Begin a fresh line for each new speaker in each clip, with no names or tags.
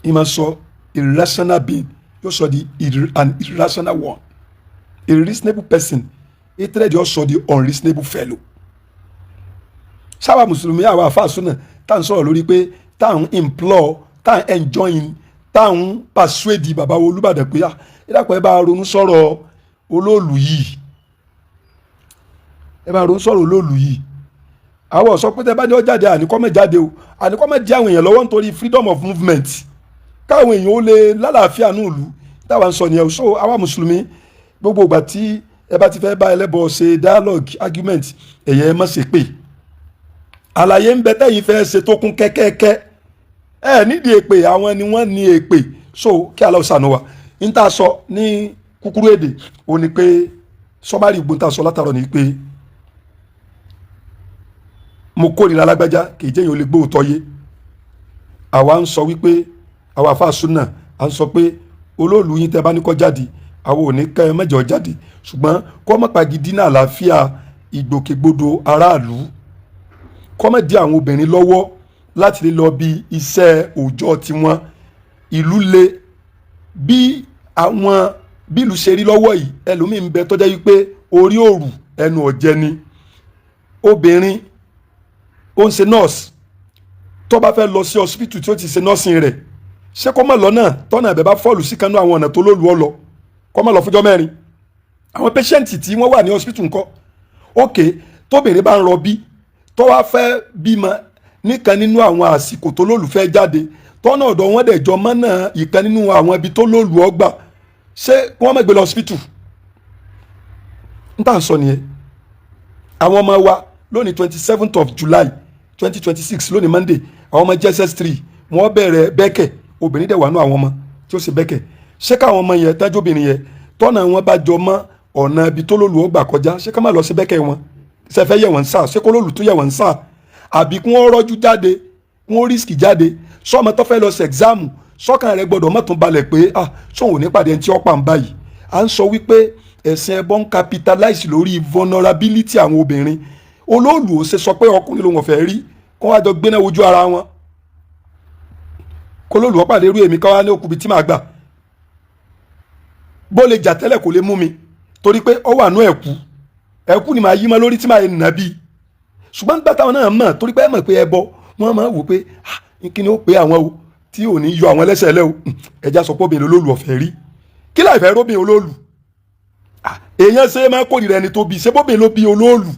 ìmọ̀ sọ irrational being yóò sọ di an irrational one. A reasonable person hatred yóò sọ di unreasonable fellow. sábà mùsùlùmí àwọn àfàsúnà tá à ń sọ̀rọ̀ lórí pé tá à ń implore tá à ń enjoin tá à ń persuade bàbá wo Olúbàdàn pé ìdàpọ̀ ẹ bá ronú sọ̀rọ̀ olóòlù yìí olóòlù yìí. àwọn sọ pé tẹ bá ní ọ jáde àníkọ́mọ̀ jáde o àníkọ́mọ̀ di àwọn èèyàn lọ́wọ́ nítorí freedom of movement káwọn èèyàn ó lè lálàáfíà ní ìlú táwa ń sọ nìyẹn. so àwa mùsùlùmí gbogbo ìgbà tí ẹ bá ti fẹ́ bá ẹlẹ́bọ ṣe dialogue argument ẹ̀yẹ ẹ má ṣe pé àlàyé ń bẹ tẹ́yìn fẹ́ ṣe tó kún kẹ́kẹ́kẹ́ ẹ nídìí èpè àwọn ni wọ́n ní èpè. so kí Allah ṣàánú wa ń tà sọ ní kúkúrú èdè ó ní pé sọmárì gbóǹtà sọ látàrọ ní pé mo kórìíra alágbájá kì í jẹ́ yìí ó lè gbóòótọ́ yé. àwa ń sọ wípé àwa àfàsúnà à ń sọ pé olóòlù yín tẹ́ bá ní kó jáde àwọn ò ní kẹ́ ẹ mẹ́jọ jáde ṣùgbọ́n kó má pagidí náà àlàáfíà ìgbòkègbodò aráàlú kó má dí àwọn obìnrin lọ́wọ́ láti lè lọ bí iṣẹ́ òòjọ́ tiwọn. ìlú le bí ìlú ṣe rí lọ́wọ́ yìí ẹlòmíì ń bẹ tó jẹ́ wípé orí òrù ẹnu ọ̀jẹ̀ ni. obìnrin ó ń ṣe nọ́ọ̀sì tó bá fẹ́ lọ sí hospital tí ó ti ṣe nọ́ọ̀sìn rẹ̀ ṣé kó má lọ náà tọ́nà ẹ̀bẹ̀ bá fọ́ọ̀lù sí kanú àwọn ọ̀nà tó lólu ọ lọ kó má lọ fúnjọ́ mẹ́rin. àwọn pẹ́ṣẹ́ǹtì tí wọ́n wà ní hospital ńkọ́ ókè tóbìnrin bá ń rọbí tó wá fẹ́ bímọ níkan nínú àwọn àsìkò tó lólu fẹ́ jáde tọ́nà ọ̀dọ̀ wọn dẹ̀ jọ mọ́nà ìkan nínú àwọn ibi tó lólu ọgbà ṣé wọ́n má gbé lọ hospital. n tà ń sọ nìyẹn. àwọn ọmọ wa lónìí 27th of July 2026 lónìí Monday àwọn ọmọ JSS3 wọ́n bẹ̀rẹ̀ bẹ́kẹ̀ obìnrin dẹ̀ wà nù àwọn ọmọ tí ó ṣe bẹ́kẹ̀ ṣé káwọn ọmọ yẹn tẹ́jú obìnrin yẹn tọ́nà wọn bá jọ mọ́ ọ̀nà ibi tó lólu ọgbà kọjá ṣé ká má lọ sí bẹ́kẹ̀ wọn ṣẹfẹ́ yẹ̀ wọ́n sá ṣé kó lólu tó yẹ̀ wọ́n sá àbí kí wọ́n rọ́jú jáde kí wọ́n rísìkì jáde sọ́ọ̀mọ tó fẹ́ lọ sí ẹ̀gzáàmù sọ́kàn rẹ̀ gbọ́dọ̀ mọ̀tún balẹ̀ pé sóhun nípàdé ẹni tí ó pa ń báyìí. à ń sọ wípé ẹ̀sìn ẹbọ ń capitalize lórí vulnerability àwọn obìnrin. olóòlù ó ṣe sọ pé ọkùnrin lòun ọ̀fẹ́ rí kó wá jọ gbéná wojú ara wọn kó lóòlù ọ̀pàdé irú èmi káwá ní òkùnbi tí màá gbà bó lè jà tẹ́lẹ̀ kò lè mú mi torí pé ọ wà nú ẹ̀kú ni màá yí mọ́ lórí tí màá yẹ nà bí. ṣùgbọ́n nígbà táwọn náà mọ̀ torí pé ẹ mọ̀ pé ẹbọ wọ́n máa wò pé kí ni ó pé àwọn o tí ò ní yọ àwọn ẹlẹ́sẹ̀ lẹ́ o ẹja sọ pé obìnrin olóòlù ọ̀fẹ́ rí kí láì fẹ́ róbìn olóòlù. èèyàn ṣe máa kórìíra ẹni tó bí ṣé bóbìn ló bí olóòlù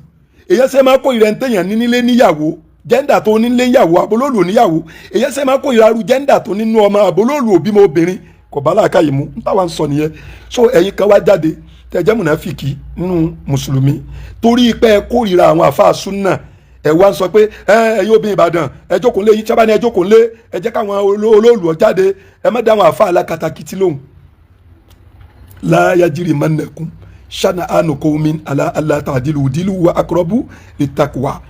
èèyàn ṣe máa kórìíra ẹni téèyàn ní nílé níyàwó jẹ́ndà tó nílé níyàwó abolóòlù níyàwó èèyàn ṣe máa kórìíra ru jẹ́ndà tó nínú ọmọ abolóòlù òbímọ obìnrin kò bá láàká yìí mú n táwa ń sọ nìyẹn. so ẹ̀yin kan wá jáde tẹ̀jẹ́ mùnáfìkì nínú mùsùlùmí torí pé ẹ kórìíra àwọn àfáà súnà ẹ wá ń sọ pé ẹ̀yin obìnrin Ìbàdàn ẹ jókòó lé yín sábà ní ẹ jókòó lé ẹ jẹ́ káwọn olóòlù ọ jáde ẹ má dá àwọn àfáà alákatakítí lóhùn. la yajrimannakum shana'anu qawmin ala alla ta'dilu dilu wa aqrabu littaqwa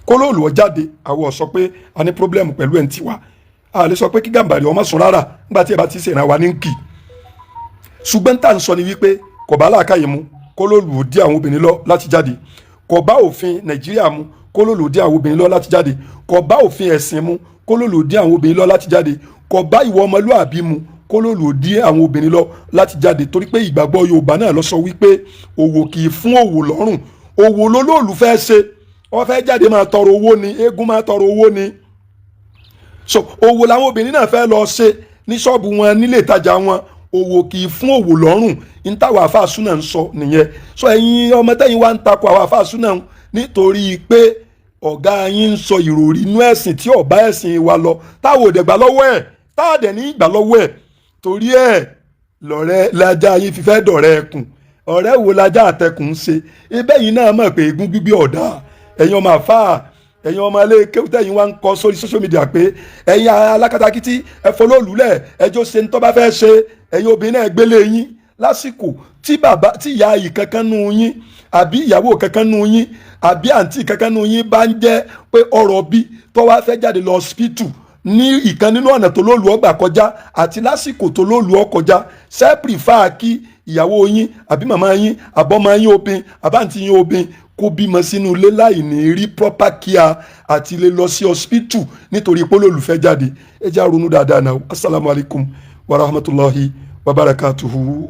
kólóòlù ọ jáde àwọn sọ pé a ní pírọ́blẹ́mù pẹ̀lú ẹ̀ ń tiwa a lè sọ pé kí Gàmbàrí ọmọ sùn rárá nígbà tí ẹ bá ti ṣèrànwá wa ní nkì. ṣùgbọ́n tá à ń sọ ni wípé kò bá làákàyè mu kólóòlù ò dí àwọn obìnrin lọ láti jáde kò bá òfin Nàìjíríà mu kólóòlù ò dí àwọn obìnrin lọ láti jáde kò bá òfin ẹ̀sìn mu kólóòlù ò dí àwọn obìnrin lọ láti jáde kò bá ìwà ọmọlúàbí mu kólóòlù ò dí àwọn obìnrin lọ láti jáde torí pé ìgbàgbọ́ Yorùbá náà lọ sọ wípé òwò kì í fún òwò lọ́rùn òwò lólóòlù fẹ́ ṣe wọ́n fẹ́ jáde máa tọrọ owó ni eégún máa tọrọ owó ni so òwò làwọn obìnrin náà fẹ́ lọ ṣe ní ṣọ́ọ̀bù wọn nílé ìtajà wọn òwò kì í fún òwò lọ́rùn ní táwọn àfàsúnà ń sọ nìyẹn so ẹ̀yin ọmọ tẹ́yin wá ń takò àwọn àfàsúnà nítorí pé ọ̀gá yín ń sọ ìròrí inú ẹ̀sìn tí ọ̀bá ẹ̀sìn wa lọ táwọn òdẹ̀ gbà lọ́wọ́ ẹ̀ táàdẹ̀ ní ìgbà lọ́wọ́ ẹ̀ torí ẹ̀ lọ́rẹ́ lajá yín fífẹ́ dọ̀rẹ́ ẹkùn ọ̀rẹ́ wo lajá àtẹkùn ń ṣe ibẹ̀ yìí náà mọ̀ pé egun gbígbé ọ̀dà ẹ̀yin ọmọ àfáà ẹ̀yin ọmọ alẹ́ kéwútẹ́ yìí wá ń kọ sórí social media pé ẹ̀yin alákatakítí ẹ̀fọ́lọ́lùlẹ̀ ẹjọ́ ṣe ń tó bá fẹ́ ṣe ẹ̀yin obìnrin náà gbélé yín lásìkò tí ìyá yìí kankan nù yín àbí ìyàwó kankan nù yín àbí àǹtí kankan nù yín bá ń jẹ́ pé ọ̀rọ̀ bí tó wá fẹ́ jáde lọ hospital ní ìkan nínú ọ̀nà tó lólu ọgbà kọjá àti lásìkò tó lólu ọ kọjá ṣe prefer kí ìyàwó yín àbí màmá yín àbọ́mọ yín obìn àbáǹtí yín obìn kó bímọ sínú ilé láì ní rí proper care àti lè lọ sí hospital nítorí pé olólùfẹ́ jáde ẹ já ronú dáadáa náà. Assalamu alaikum wa rahmatulahi wa barakatuhu.